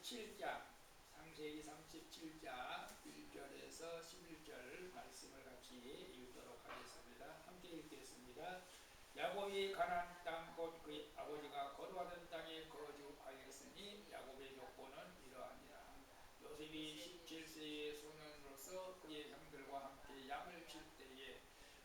37장 창세기 37장 1절에서 11절 말씀을 같이 읽도록 하겠습니다. 함께 읽겠습니다. 야곱이 가나안 땅 곧 그의 아버지가 거주하던 땅에 거주하였으니 야곱의 조건은 이러하니라. 요셉이 17세의 소년으로서 그의 형들과 함께 양을 칠 때에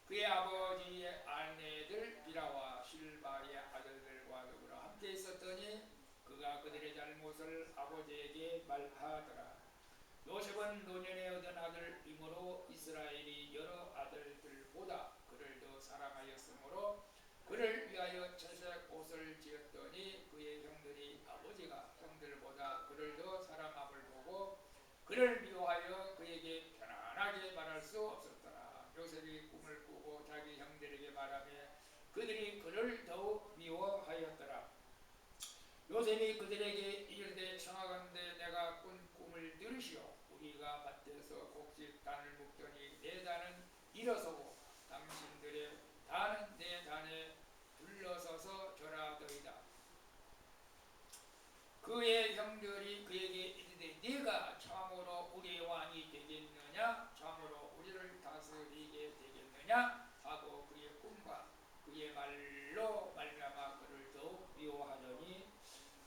그의 아버지의 아내들 비라와 실바의 아들들과 더불어 함께 있었더니 그가 그들의 잘못을 아버지에게 말하더라. 요셉은 노년에 얻은 아들이므로 이스라엘이 여러 아들들보다 그를 더 사랑하였으므로 그를 위하여 채색 옷을 지었더니 그의 형들이 아버지가 형들보다 그를 더 사랑함을 보고 그를 미워하여 그에게 편안하게 말할 수 없었더라. 요셉이 꿈을 꾸고 자기 형들에게 말하며 그들이 그를 더욱 미워하였더라. 요셉이 그들에게 이르되 청하건대 내가 꾼 꿈을 들으시오. 우리가 밭에서 곡식 단을 묶더니 내 단은 일어서고 당신들의 단은 내 단에 둘러서서 절하더이다. 그의 형들이 그에게 이르되 네가 참으로 우리의 왕이 되겠느냐? 참으로 우리를 다스리게 되겠느냐? 하고 그의 꿈과 그의 말로 말미암아 그를 더욱 미워하더니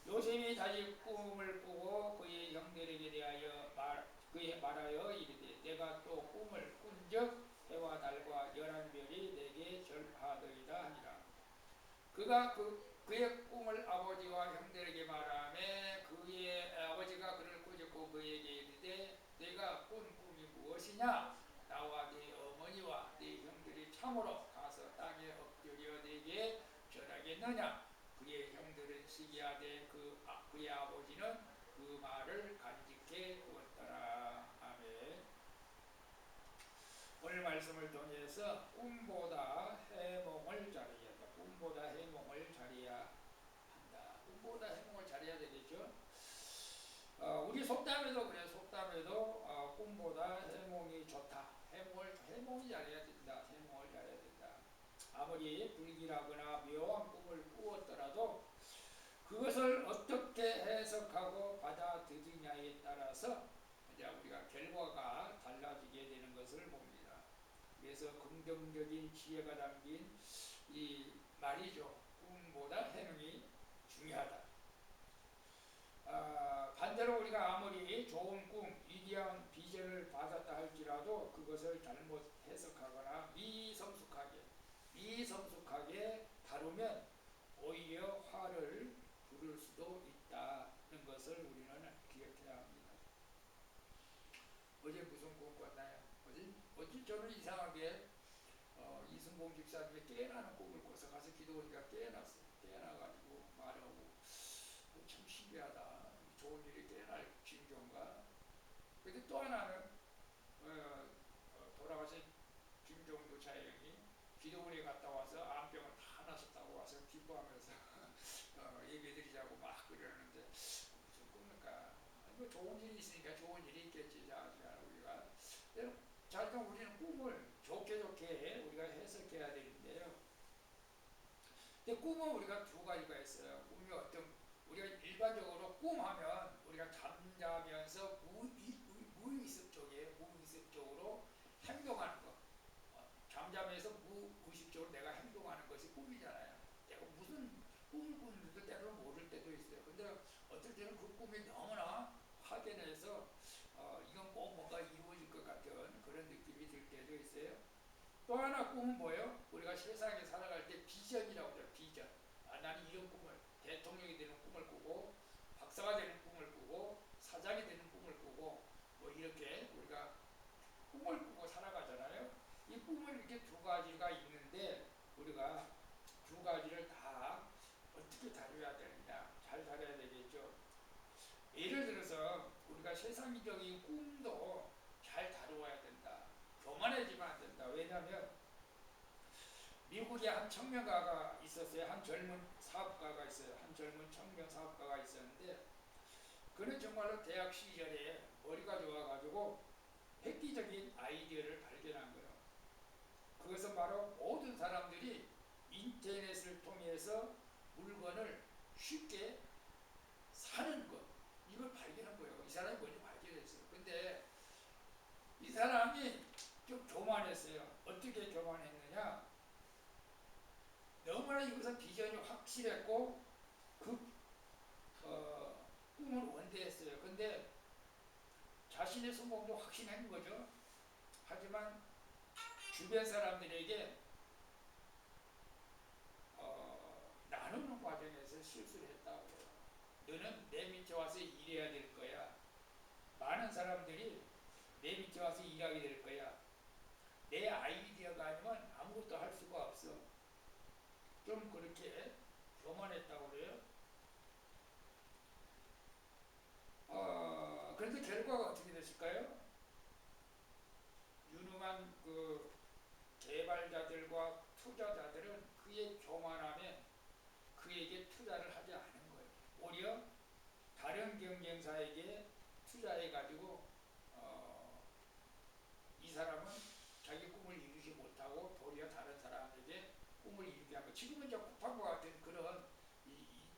요셉이 다시 꿈을 꾸고 그의 형들에게 대하여 말하여 이르되 내가 또 꿈을 꾼즉 해와 달과 11별이 내게 절하더이다 하니라. 그가 그의 꿈을 아버지와 형들에게 말하매 그의 아버지가 그를 꾸짖고 그에게 이르되 네가 꾼 꿈이 무엇이냐? 나와 네 어머니와 네 형들이 참으로 가서 땅에 엎드려 네게 절하겠느냐? 그의 형들은 시기하되 그의 아버지는 그 말을 간직해 두었더라. 아멘. 오늘 말씀을 통해서 꿈보다 해몽을 잘해야 한다. 꿈보다 해몽을 잘해야 한다. 꿈보다 해몽을 잘해야 되겠죠. 우리 속담에도 그래. 속담에도 꿈보다 해몽이 좋다. 해몽이 잘해야 된다. 해몽을 잘해야 된다. 아무리 불길하거나 묘한 꿈을 꾸었더라도 그것을 어떻게 해석하고 받아들이냐에 따라서 이제 우리가 결과가 달라지게 되는 것을 봅니다. 그래서 긍정적인 지혜가 담긴 이 말이죠. 꿈보다 해몽이 중요하다. 반대로 우리가 아무리 좋은 꿈, 위대한 비전을 받았다 할지라도 그것을 잘못 해석하거나 미성숙하게 다루면 오히려 화를 부를 수도 있다는 것을 우리는 기억해야 합니다. 어제 무슨 꿈 꿨나요? 어제 저는 이상하게 이승봉 집사님의 깨어나는 꿈을 꿔서 가서 기도하니까 깨어났어요. 깨어나가지고 말하고 참 신기하다. 좋은 일이 깨어날 징조인가? 근데 또 하나는 돌아가신 김종도 자영이 기도원에 갔다 와서 암병을 다 나섰다고 와서 기뻐하면서 얘기해드리자고 막 그러는데 무슨 꿈일까? 뭐 좋은 일이 있으니까 좋은 일이 있겠지. 우리가 자꾸 우리는 꿈을 좋게 우리가 해석해야 되는데요. 근데 꿈은 우리가 두 가지가 있어요. 꿈이 우리가 일반적으로 꿈하면 우리가 잠자면서 무의식적으로 행동하는 것. 잠자면서 무의식적으로 내가 행동하는 것이 꿈이잖아요. 내가 무슨 꿈을 꾸는지도 때로는 모를 때도 있어요. 근데 어떨 때는 그 꿈이 너무나 확연해서 이건 꼭 뭔가 이루어질 것 같은 그런 느낌이 들 때도 있어요. 또 하나 꿈은 뭐예요? 우리가 세상에 살아갈 때 비전이라고 하죠. 비전. 나는 이런 꿈을, 대통령이 되는 꿈을 꾸고 박사가 되는 꿈을 꾸고 사장이 되는 꿈을 꾸고 뭐 이렇게 우리가 꿈을 꾸고 살아가잖아요. 이 꿈을 이렇게 두 가지가 있는데 우리가 두 가지를 다 어떻게 다뤄야 되느냐, 잘 다뤄야 되겠죠. 예를 들어서 우리가 세상적인 꿈도 잘 다루어야 된다. 교만해지면 안 된다. 왜냐하면 미국에 한 청명가가 있었어요. 한 젊은 사업가가 있어요. 한 젊은 청년 사업가가 있었는데 그는 정말로 대학 시절에 머리가 좋아가지고 획기적인 아이디어를 발견한 거예요. 그것은 바로 모든 사람들이 인터넷을 통해서 물건을 쉽게 사는 것, 이걸 발견한 이것은 비전이 확실했고 그 꿈을 원대했어요. 근데 자신의 성공도 확신한 거죠. 하지만 주변 사람들에게 나누는 과정에서 실수를 했다고 해요. 너는 내 밑에 와서 일해야 될 거야. 많은 사람들이 내 밑에 와서 일하게 될 거야. 내 아이디어가 아니면 아무것도 할 수가 없어. 좀 그렇게 교만했다고 그래요. 그런데 결과가 어떻게 됐을까요? 유능한 그 개발자들과 투자자들은 그의 교만함에 그에게 투자를 하지 않은 거예요. 오히려 다른 경쟁사에게 투자해가지고 이 사람은 자기 꿈을 이루지 못하고 도리어 다른 사람에게 꿈을 이루게 하고 지금은 이제 쿠팡과 같은 그런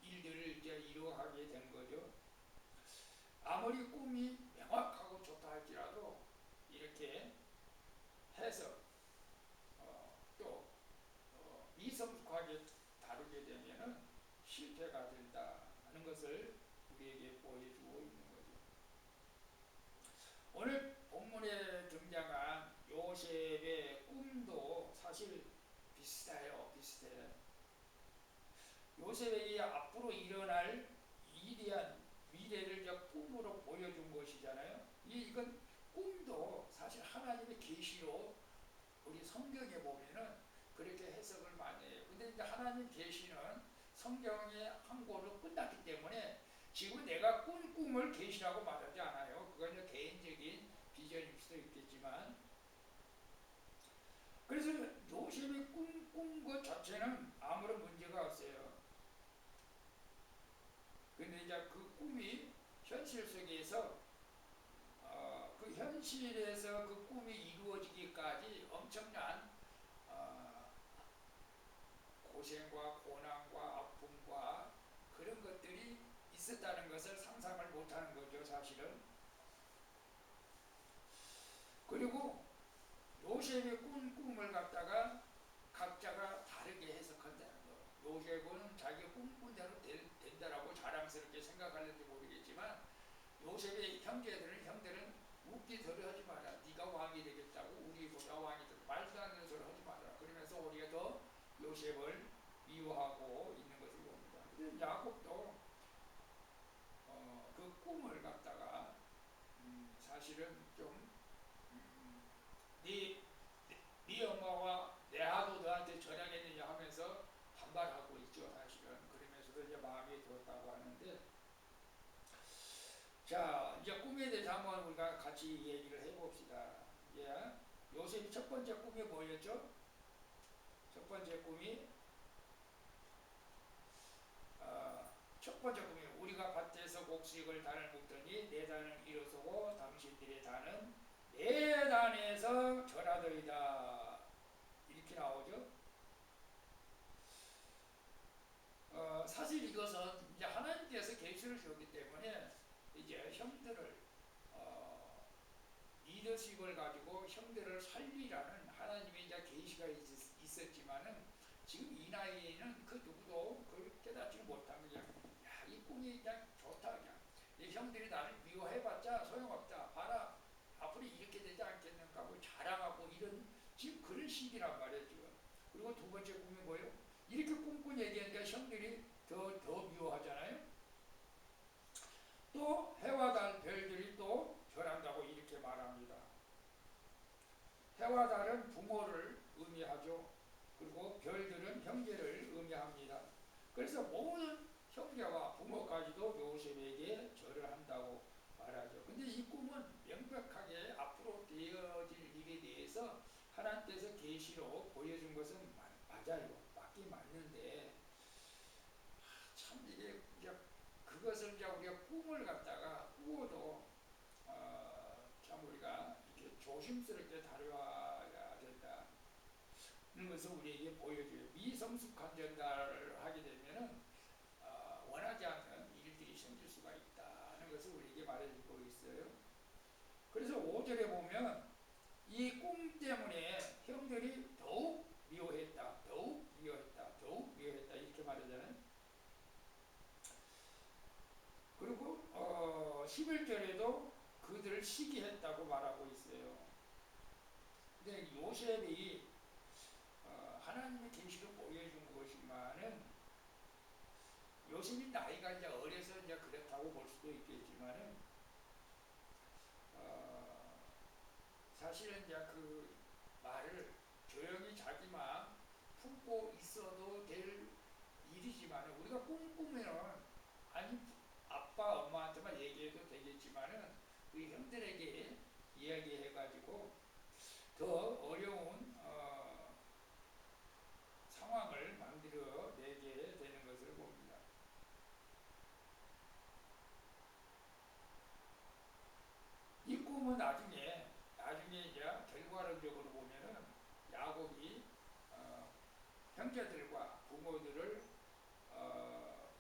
일들을 이제 이루어가게 된 거죠. 아무리 꿈이 명확하고 좋다 할지라도 이렇게 해서 또 미성숙하게 다루게 되면은 실패가 된다는 것을 우리에게 보여주고 있는 거죠. 오늘 본문에 등장한 요셉의 꿈도 사실 비슷해. 요셉에게 앞으로 일어날 위대한 미래를 꿈으로 보여준 것이잖아요. 이건 꿈도 사실 하나님의 계시로 우리 성경에 보면은 그렇게 해석을 많이 해요. 근데 이제 하나님 계시는 성경의 한 권으로 끝났기 때문에 지금 내가 꾼 꿈을 계시라고 말하지 않아요. 그건 이제 개인적인 비전일 수도 있겠지만, 그래서 요셉이 꾼 것 자체는 아무런 문제가 없어요. 근데 이제 그 꿈이 현실 속에서 그 현실에서 그 꿈이 이루어지기까지 엄청난 고생과 고난과 아픔과 그런 것들이 있었다는 것을 상상을 못하는 거죠, 사실은. 그리고 요셉의 꿈을 갖다가 각자가 다르게 해석한다는 거. 요셉은 자기 꿈꾼 대로 된다라고 자랑스럽게 생각하는지 모르겠지만, 요셉의 형들은 웃기소리 하지 마라. 네가 왕이 되겠다고 우리보다 왕이 되고 말도 안 되는 소리 하지 마라. 그러면서 우리가 더 요셉을 미워하고 있는 것을 봅니다. 근데 야곱도 그 꿈을 갖다가 사실은 좀 네, 네 엄마와 내 아도 너한테 절약했느냐 하면서 반발하고 있죠, 사실은. 그러면서도 이제 마음에 들었다고 하는데, 자, 이제 꿈에 대해서 한번 우리가 같이 얘기를 해봅시다. 예. 요셉이 첫 번째 꿈이 뭐였죠? 첫 번째 꿈이 첫 번째 꿈이 우리가 밭에서 곡식을 단을 묶더니 내 단은 일어서고 당신들의 단은 내 단에서 절하더이다. 이렇게 나오죠. 사실 이것은 이제 하나님께서 계시를 주었기 때문에 이제 형들을 리더십을 가지고 형들을 살리라는 하나님의 이제 계시가 있었지만은 지금 이 나이에는 그 누구도 그걸 깨닫지 못한 그냥 이 꿈이 그냥 좋다 그냥 이 형들이 나를 미워해봤자 소용없다. 봐라 앞으로 이렇게 되지 않겠는가 뭐 자랑하고 이런 지금 그런 시기란 말이에요 지금. 그리고 두 번째 꿈이 뭐예요? 이렇게 꿈꾼 얘기하니까 형들이 더 미워하잖아요. 또 해와 달 별들이 또 절한다고 이렇게 말합니다. 해와 달은 부모를 의미하죠. 그리고 별들은 형제를 의미합니다. 그래서 모든 형제와 부모까지도 요셉에게 절을 한다고 말하죠. 근데 이 꿈은 명백하게 앞으로 되어질 일에 대해서 하나님께서 계시로 보여준 것은 맞아요. 맞긴 맞는데 참 이게 그것을 이제 우리가 꿈을 갖다가 꾸어도 참 우리가 이렇게 조심스럽게 다뤄야 된다는 것을 우리에게 보여줘요. 미성숙한 전달을 하게 되면은 원하지 않는 일들이 생길 수가 있다는 것을 우리에게 말해주고 있어요. 그래서 5절에 보면 이 꿈 때문에 형들이 더욱 미워했다. 더욱 미워했다. 더욱 미워했다. 11절에도 그들을 시기했다고 말하고 있어요. 근데 요셉이 하나님의 계시를 보여준 것이지만은 요셉이 나이가 이제 어려서 이제 그렇다고 볼 수도 있겠지만은 사실은 이제 그 말을 조용히 자기 마음 품고 있어도 될 일이지만 우리가 꿈꾸면 아니 아빠 엄마한테만 얘기해도 되겠지만은 우리 형들에게 이야기해가지고 더 어려운 상황을 만들어 내게 되는 것을 봅니다. 이 꿈은 나중에 이제 결과론적으로 보면은 야곱이 형제들과 부모들을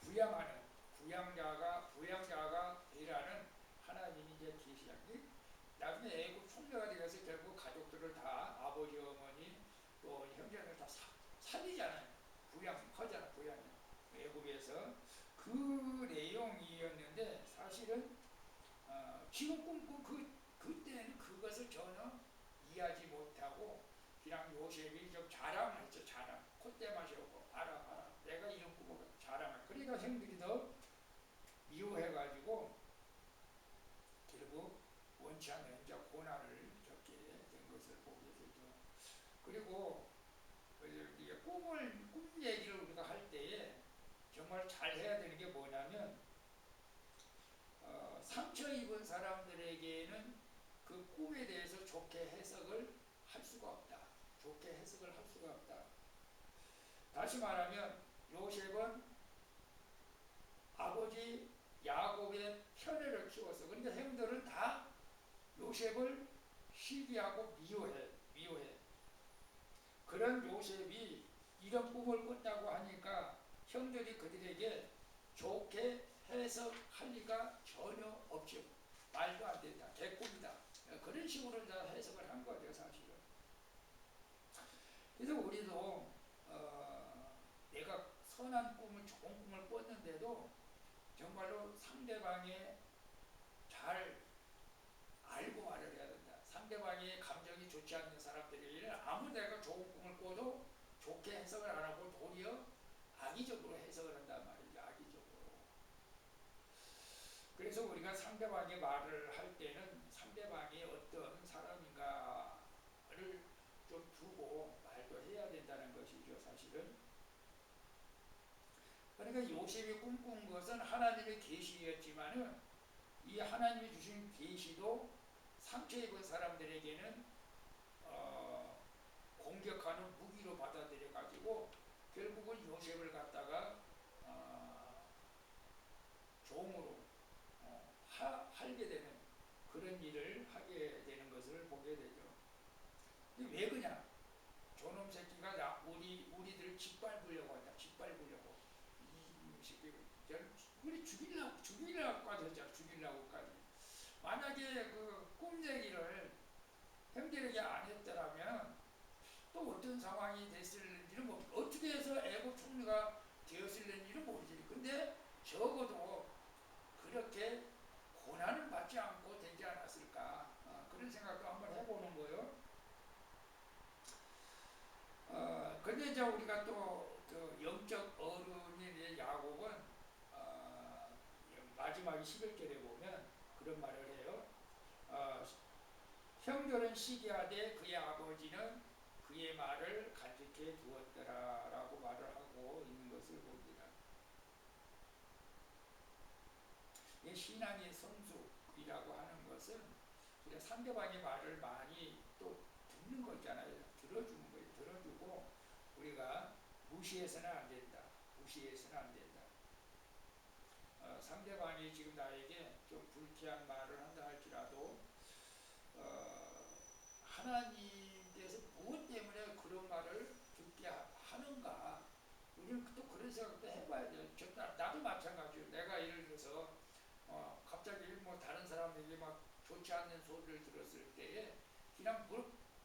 부양하는 부양자가 되라는 하나님이 이제 계시한 나중에 애국 총리가 되어서 결국 가족들을 다 아버지 어머니 또 형제들 다 살리잖아요. 부양하잖아. 부양이 애국에서 그 내용이었는데 사실은 지금 꿈꾼 그때는 그것을 전혀 이해하지 못하고 그냥 요셉이 좀 자랑을 했죠. 자랑. 콧대 마시고 봐라 내가 이런 꿈을 자랑을. 그러니까 형들이 더 미워해가지고 결국 원치 않는 이제 고난을 겪게 된 것을 보게 되죠. 그리고 꿈 얘기를 우리가 할 때에 정말 잘 해야 되는 게 뭐냐면 상처 입은 사람들에게는 그 꿈에 대해서 좋게 해석을 할 수가 없다. 좋게 해석을 할 수가 없다. 다시 말하면 요셉은 아버지 야곱의 편애를 키웠어. 그러니까 형들은 다 요셉을 시기하고 미워해. 그런 요셉이 이런 꿈을 꿨다고 하니까 형들이 그들에게 좋게 해석할 리가 전혀 없죠. 말도 안 된다. 개꿈이다. 그런 식으로 해석을 한 거죠, 사실은. 그래서 우리도 내가 선한 꿈을 좋은 꿈을 꿨는데도 정말로 상대방의 잘 알고 말을 해야 된다. 상대방의 감정이 좋지 않는 사람들에게는 아무 내가 좋은 꿈을 꿔도 좋게 해석을 안 하고 도리어 악의적으로 해석을 한단 말이죠. 악의적으로. 그래서 우리가 상대방의 말을 할 때는 상대방이 어떤 사람인가를 좀 두고 말도 해야 된다는 것이죠. 사실은. 그러니까 요셉이 꿈꾼 것은 하나님의 계시였지만은 이 하나님이 주신 계시도 상처 입은 사람들에게는 공격하는 무기로 받아들여 가지고 결국은 요셉을 갖다가 종으로 할게 되는 그런 일을 하게 되는 것을 보게 되죠. 근데 왜 그냐? 저놈 새끼가 우리들 짓밟으려고 한다. 짓밟으려고. 이 새끼를 우리 죽이려고까지 했잖아. 죽이려고까지. 만약에 그 꿈 얘기를 형제에게 안 했더라면 또 어떤 상황이 됐을지는 어떻게 해서 애국 총리가 되었을는지는 모르지. 근데 적어도 그렇게 고난을 받지 않고 되지 않았을까. 그런 생각도 한번 해보는 거예요. 근데 이제 우리가 또그 영적 어른인 야곱은 마지막 11절에 보면 그런 말을 해요. 형들은 시기하되 그의 아버지는 그의 말을 간직해 두었더라 라고 말을 하고 있는 것을 봅니다. 이 신앙의 성숙이라고 하는 것은 우리가 상대방의 말을 많이 또 듣는 거 있잖아요. 들어주는 거예요. 들어주고 우리가 무시해서는 안 된다. 무시해서는 안 된다. 상대방이 지금 나에게 좀 불쾌한 말을 한다 할지라도 하나님께서 무엇 때문에 그런 말을 듣게 하는가? 우리는 또 그런 생각도 해봐야 돼요. 나도 마찬가지예요. 내가 예를 들어서 갑자기 뭐 다른 사람에게 막 좋지 않는 소리를 들었을 때에 그냥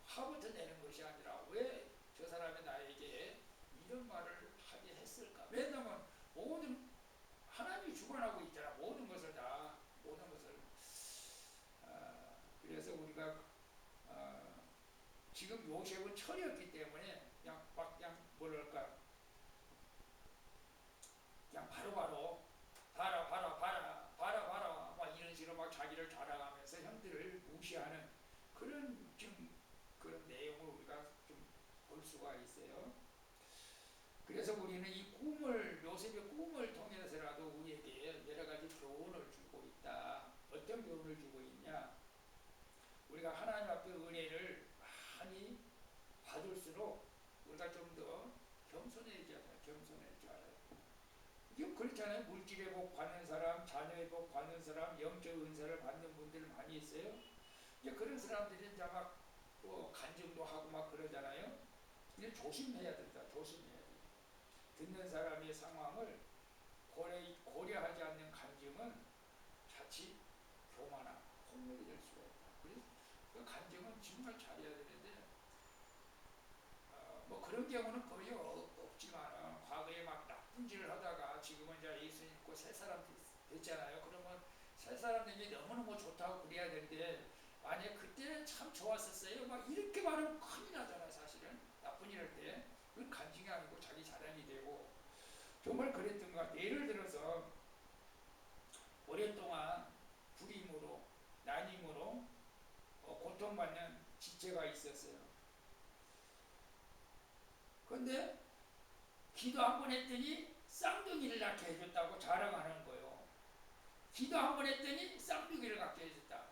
화부터 내는 것이 아니라 왜 저 사람이 나에게 이런 말을 하게 했을까? 왜냐하면 모든 하나님이 주관하고 있잖아. 모든 것을 지금 요셉은 철이었기 때문에 그냥 막 그냥 뭐랄까 그냥 바로바로 봐라 막 이런 식으로 막 자기를 자랑하면서 형들을 무시하는 그런 좀 그런 내용을 우리가 좀 볼 수가 있어요. 그래서 우리는 이 꿈을 요셉의 꿈을 통해서라도 우리에게 여러 가지 교훈을 주고 있다. 어떤 교훈을 주고 있냐? 우리가 하나님 앞에 은혜를 많이 받을수록 우리가 좀 더 겸손해질 줄 알아요. 이게 그렇잖아요. 물질의 복 받는 사람, 자녀의 복 받는 사람, 영적 은사를 받는 분들 많이 있어요. 이제 그런 사람들이 이제 막또 간증도 하고 막 그러잖아요. 이제 조심해야 된다. 조심해야 돼. 듣는 사람의 상황을 고려하지 않는 간증은 자칫 교만함, 폭력이 될 수가 있다. 그래서 그 간증은 정말 잘해야 되는데 뭐 그런 경우는 거의 없지만 과거에 막 나쁜 짓을 하다가 지금은 이제 예수 믿고 새 사람 됐잖아요. 그러면 새 사람 되면 너무너무 좋다고 그래야 되는데 만약 그때 참 좋았었어요. 막 이렇게 말하면 큰일 나잖아요. 사실은 나쁜 일 할 때. 그건 간증이 아니고 자기 자랑이 되고 정말 그랬던 것 같아요. 예를 들어서 오랫동안 불임으로 난임으로 고통받는 지체가 있었어요. 그런데 기도 한 번 했더니 쌍둥이를 낳게 해줬다고 자랑하는 거예요. 기도 한 번 했더니 쌍둥이를 갖게 해줬다.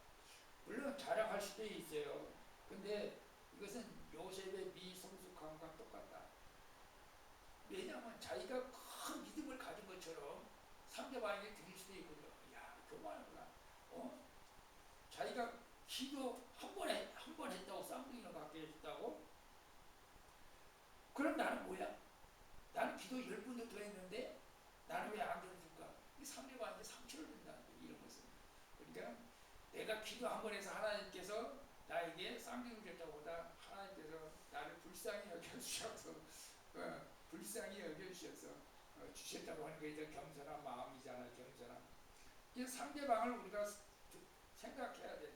물론 자랑할 수도 있어요. 근데 이것은 요셉의 미성숙함과 똑같다. 왜냐하면 자기가 큰 믿음을 가진 것처럼 상대방에게 드릴 수도 있거든요. 야, 교만하구나. 자기가 기도 한 번 했다고 쌍둥이를 갖게 해줬다고? 그럼 나는 뭐야? 나는 기도 10번도 더 했는데 나는 왜 안 들어줄까? 이 상대방한테 상처를 준다는 거예요. 이런 것은. 그러니까 내가 기도 한 번 해서 하나님께서 나에게 쌍둥이를 줬다보다 하나님께서 나를 불쌍히 여겨주셔서 불쌍히 여겨주셔서 주셨다고 하는 게 겸손한 마음이잖아요. 겸손한. 그래서 상대방을 우리가 생각해야 돼.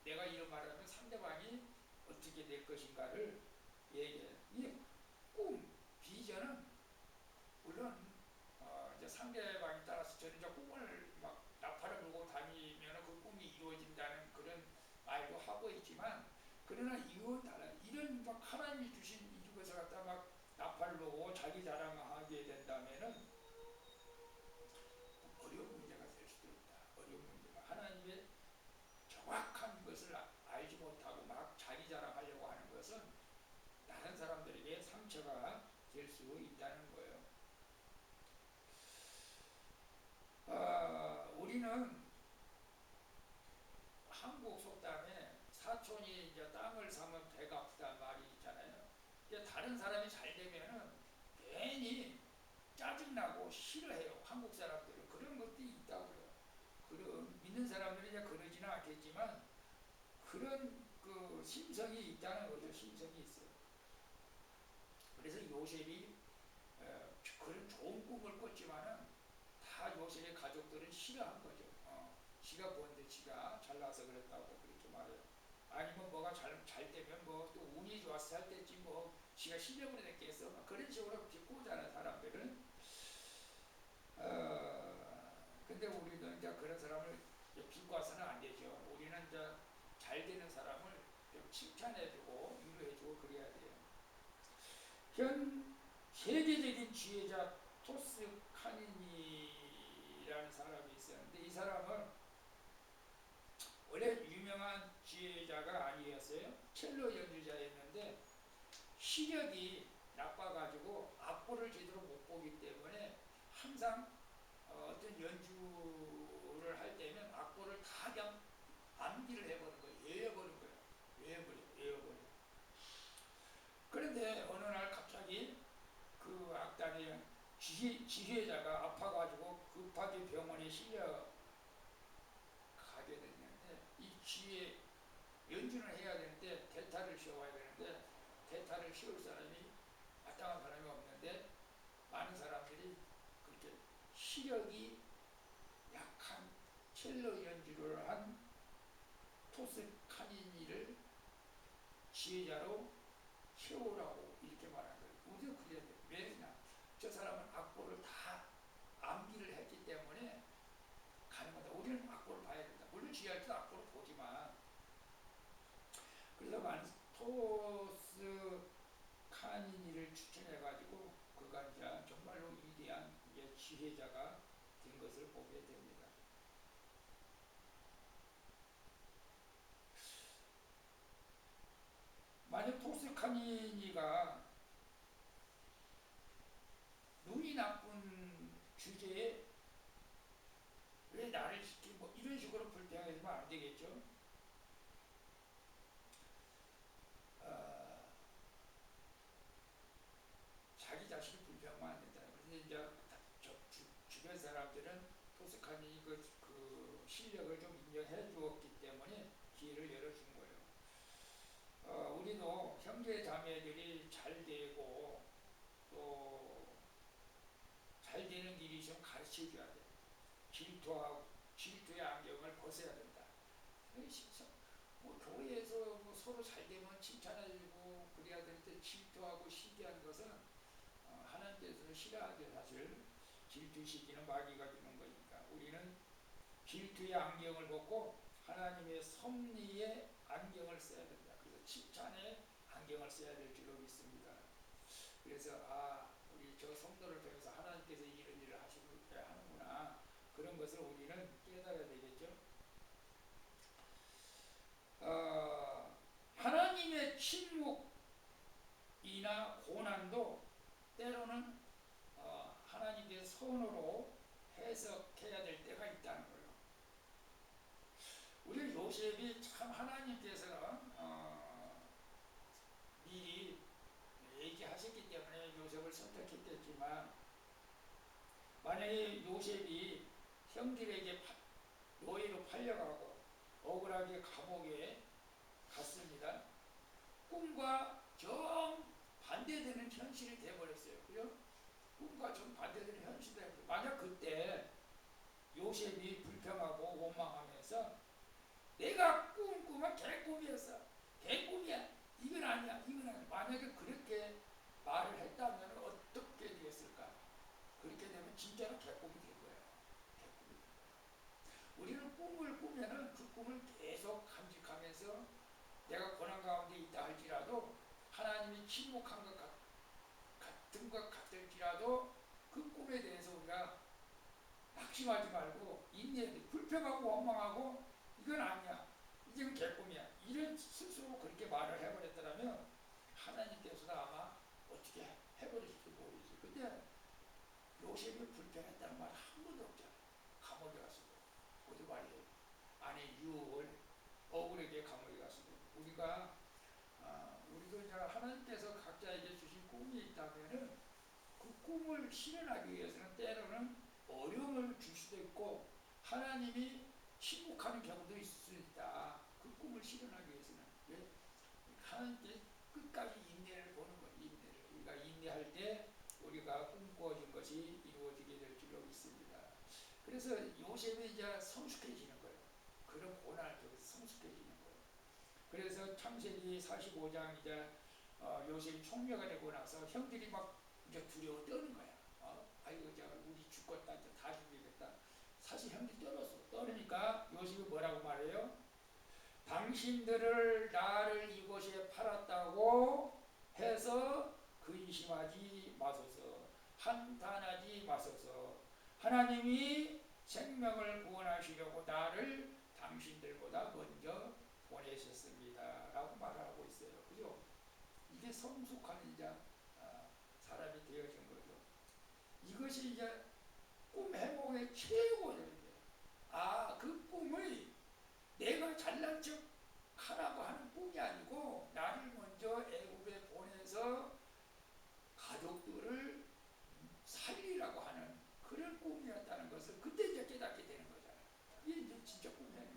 내가 이런 말을 하면 상대방이 어떻게 될 것인가를 얘기해. 이 꿈, 비전은 물론 이제 상대방에 따라서 저는 이제 꿈을 막 나팔을 불고 다니면 그 꿈이 이루어진다는 그런 말도 하고 있지만 그러나 이건 달라. 이런 막 하나님이 주신 이것을 갖다 막 나팔을 불고 자기 자랑하게 된다면은 어려운 문제가 될 수도 있다. 어려운 문제가 하나님의 정확한 것을 알지 못하고 막 자기 자랑하려고 하는 것은 다른 사람들에게 상처가 될 수 있다는 거예요. 우리는 한국 속담에 사촌이 이제 땅을 사면 배가 아프다는 말이 있잖아요. 이제 다른 사람이 잘 되면은 괜히 짜증나고 싫어해요. 한국 사람들은 그런 것도 있다고요. 그런 믿는 사람들이 이제 그러지는 않겠지만 그런 그 심성이 있다는 거죠. 심성이 있어요. 그래서 요셉이 그런 좋은 꿈을 꿨지만은 다 요셉의 가족들은 싫어한 거죠. 지가 뭔데 지가 잘나서 그랬다고 그렇게 말해요. 아니면 뭐가 잘 되면 뭐 또 운이 좋아서 잘 됐지 뭐 지가 실력으로 됐겠어. 그런 식으로 비꼬잖아요 사람들은. 근데 우리는 이제 그런 사람을 비꼬아서는 안 되죠. 우리는 이제 잘 되는 사람을 좀 칭찬해주고 위로해주고 그래야 돼요. 현 세계적인 지혜자 토스 카니니라는 사람이 있었는데 이 사람은 원래 유명한 지혜자가 아니었어요. 첼로 연주자였는데 시력이 나빠가지고 악보를 제대로 못 보기 때문에 항상 어떤 연주를 할 때면 악보를 다 그냥 암기를 해버는 거예요. 외워버린 거예요. 외워버려. 그런데 어느 날 갑자기 그 악단의 지휘자가 아파가지고 급하게 병원에 실려 가게 됐는데 이 지휘 연주를 해야 되는데 대타를 씌워야 되는데 대타를 씌울 사람이 마땅한 사람이 없는데 많은 사람들이 그렇게 시력이 약한 첼로 연주를 한 토스카니니를 지혜자로 세우라고 이렇게 말한 거예요. 우리도 그래야 돼요. 왜냐? 저 사람은 악보를 다 암기를 했기 때문에 가는 거다. 우리는 악보를 봐야 된다. 물론 지혜할 때도 악보를 보지만. 그래서 토스 카니니를 추천해가지고 그가 이제 정말로 위대한 지혜자가 된 것을 보게 됩니다. 만약 토스 카니니가 눈이 나쁜 주제에 왜 나를 시키 뭐 이런 식으로 불평하면 안 되겠죠. 자기 자신을 불평하면 안 된다. 그런데 이제 주변 사람들은 토스카니 그 실력을 좀 인정해 주었기 때문에 기회를 열어준 거예요. 우리도 형제 자매들이 잘 되고 또 잘 되는 길이 좀 가르쳐 줘야 돼. 질투의 안경을 벗어야 된다. 뭐 교회에서 뭐 서로 잘 되면 칭찬해주고 그래야 되는데 질투하고 시기한 것은 하나님께서 싫어하게 사실 질투시기는 마귀가 주는 거니까 우리는 질투의 안경을 벗고 하나님의 섭리의 안경을 써야 된다. 그래서 칭찬의 안경을 써야 될 줄로 믿습니다. 그래서 우리 저 성도를 통해서 하나님께서 이런 일을 하시는구나 그런 것을 우리는 깨달아야 되겠죠. 하나님의 침묵이나 고난도 때로는 하나님의 선으로 해석해야 될 때가 있다는 거예요. 우리 요셉이 참 하나님께서는 미리 얘기하셨기 때문에 요셉을 선택했겠지만 만약에 요셉이 형들에게 노예로 팔려가고 억울하게 감옥에 갔습니다. 꿈과 정 반대되는 현실이 되어버렸어요. 그죠? 꿈과 정 반대되는 현실이 되어버렸어요. 만약 그때 요셉이 불평하고 원망하면서 내가 꾼 꿈은 개꿈이었어. 개꿈이야. 이건 아니야. 이건 아니야. 만약에 그렇게 말을 했다면 어떻게 되었을까? 그렇게 되면 진짜로 개꿈이 된 거예요. 개꿈이 된 거예요. 우리는 꿈을 꾸면은 그 꿈을 계속 간직하면서 내가 고난 가운데 있다 할지라도 하나님이 침묵한 것 같은 것 같을지라도 그 꿈에 대해서 우리가 낙심하지 말고 인내해. 불평하고 원망하고 이건 아니야. 이건 개꿈이야. 이런 스스로 그렇게 말을 해버렸더라면 하나님께서도 아마 어떻게 해버릴지도 모르지. 근데 요셉이 불평했다는 말 한 번도 없잖아. 감옥에 갔어도 어디 말이에요. 아내 유혹을 억울하게 감옥에 갔어도 우리도 이제 하나님께서 각자에게 주신 꿈이 있다면은 그 꿈을 실현하기 위해서는 때로는 어려움을 줄 수도 있고 하나님이 침묵하는 경우도 있을 수 있다. 그 꿈을 실현하기 위해서는 왜? 하나님께 끝까지 인내를 보는 거예요. 인내를. 우리가 인내할 때 우리가 꿈꾸어진 것이 이루어지게 될 줄로 믿습니다. 그래서 요셉이 이제 성숙해지는 거예요. 그런 고난을 통해서 성숙해지는 거예요. 그래서 창세기 45장 이제 요셉이 총리가 되고 나서 형들이 막 이제 두려워 떠는 거야. 아이고 우리 죽겠다. 이제 다 죽이겠다. 사실 형들이 떨으니까 요셉이 뭐라고 말해요? 당신들을 나를 이곳에 팔았다고 해서 근심하지 마소서. 한탄하지 마소서. 하나님이 생명을 구원하시려고 나를 당신들보다 먼저 보내셨습니다. 라고 말하고 있어요. 그죠? 이게 성숙한 이제 사람이 되어진 거죠. 이것이 이제 꿈 해몽의 최고예요. 그 꿈을 내가 잘난 척 하라고 하는 꿈이 아니고 나를 먼저 애굽에 보내서 가족들을 살리라고 하는 그런 꿈이었다는 것을 그때 이제 깨닫게 되는 거잖아요. 이게 이제 진짜 꿈이에요.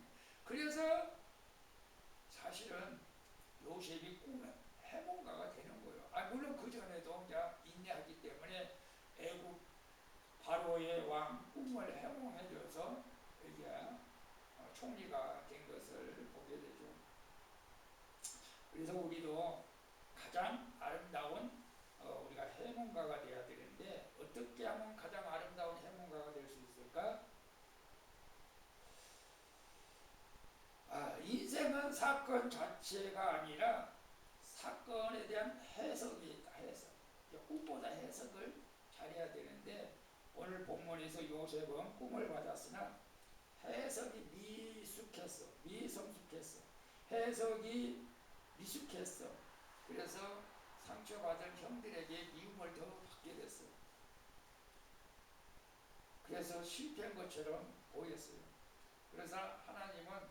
그래서 사실은 요셉이 꿈 해몽가가 되는 거예요. 물론 그 전에도 이제 인내하기 때문에 애굽 바로의 왕 꿈을 해몽해줘서 이제 총리가 된 것을 보게 되죠. 그래서 우리도 가장 아름다운 우리가 해몽가가 되어야 되는데 어떻게 하면 가장 아름다운 해몽가가 될 수 있을까? 인생은 사건 자체가 아니라 사건에 대한 해석이 있다. 해석. 꿈보다 해석을 잘해야 되는데 오늘 본문에서 요셉은 꿈을 받았으나 해석이 미숙했어. 미성숙했어. 해석이 미숙했어. 그래서 상처받은 형들에게 미움을 더 받게 됐어. 그래서 실패한 것처럼 보였어요. 그래서 하나님은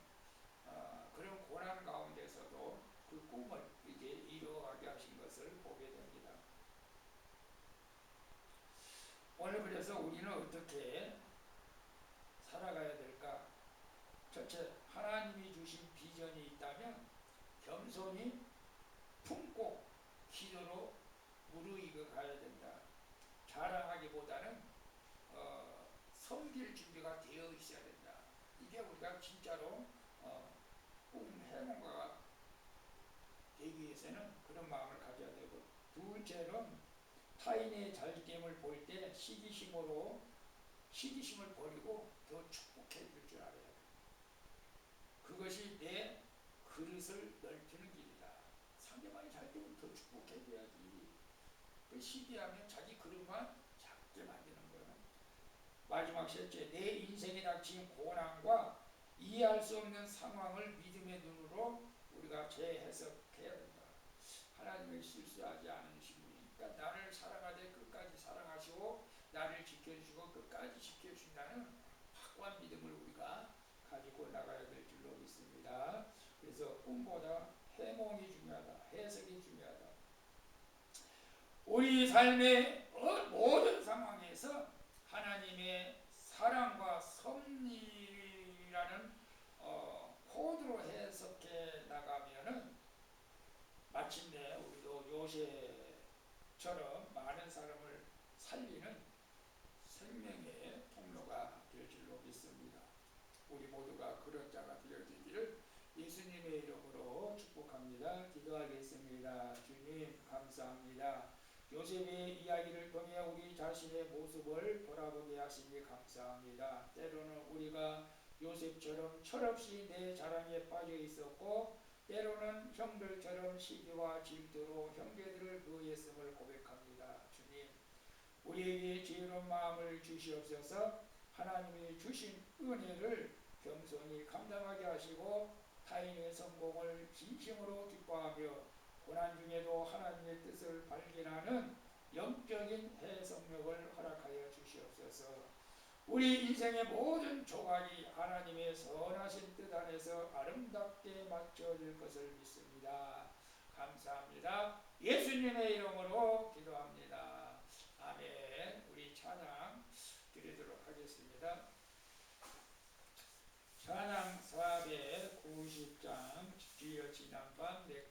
그런 고난 가운데서도 그 꿈을 이제 이루어가게 하신 것을 보게 됩니다. 오늘 그래서 우리는 어떻게 살아가야 될까? 첫째, 하나님이 주신 비전이 있다면 겸손히 품고 기도로 무르익어 가야 된다. 자랑하기보다는 섬길 준비가 되어 있어야 된다. 이게 우리가 진짜로 꿈 해몽가가 되기 위해서는 그런 마음을 가져야 되고, 두 번째는 타인의 잘됨을 볼 때 시기심을 버리고 더 축복해 줄 줄 알아야 돼. 그것이 내 그릇을 넓히는 길이다. 상대방이 잘 되면 더 축복해 줘야지. 그 시기하면 자기 그릇만 작게 만드는 거야. 마지막 셋째, 내 인생에 닥친 고난과 이해할 수 없는 상황을 믿음의 눈으로 우리가 재해석해야 된다. 하나님의 실수하지 않으신 분이니까 나를 사랑하되 끝까지 사랑하시고 나를 지켜주시고 끝까지 지켜준다는 확고한 믿음을 우리가 가지고 나가야 될 줄로 믿습니다. 그래서 꿈보다 해몽이 중요하다. 해석이 중요하다. 우리 삶의 모든 상황에서 하나님의 사랑과 섭리라는 코드로 해석해 나가면은 마침내 우리도 요셉처럼 많은 사람을 살리는 생명의 통로가 될 줄로 믿습니다. 우리 모두가 그런 자가 되어지기를 예수님의 이름으로 축복합니다. 기도하겠습니다. 주님 감사합니다. 요셉의 이야기를 통해 우리 자신의 모습을 돌아보게 하시니 감사합니다. 때로는 우리가 요셉처럼 철없이 내 자랑에 빠져 있었고 때로는 형들처럼 시기와 질투로 형제들을 그했음을 고백합니다. 주님, 우리에게 지혜로운 마음을 주시옵소서. 하나님이 주신 은혜를 겸손히 감당하게 하시고 타인의 성공을 진심으로 기뻐하며 고난 중에도 하나님의 뜻을 발견하는 영적인 해석력을 허락하여 주시옵소서. 우리 인생의 모든 조각이 하나님의 선하신 뜻 안에서 아름답게 맞춰질 것을 믿습니다. 감사합니다. 예수님의 이름으로 기도합니다. 아멘. 우리 찬양 드리도록 하겠습니다. 찬양 490장 주여 지난밤 내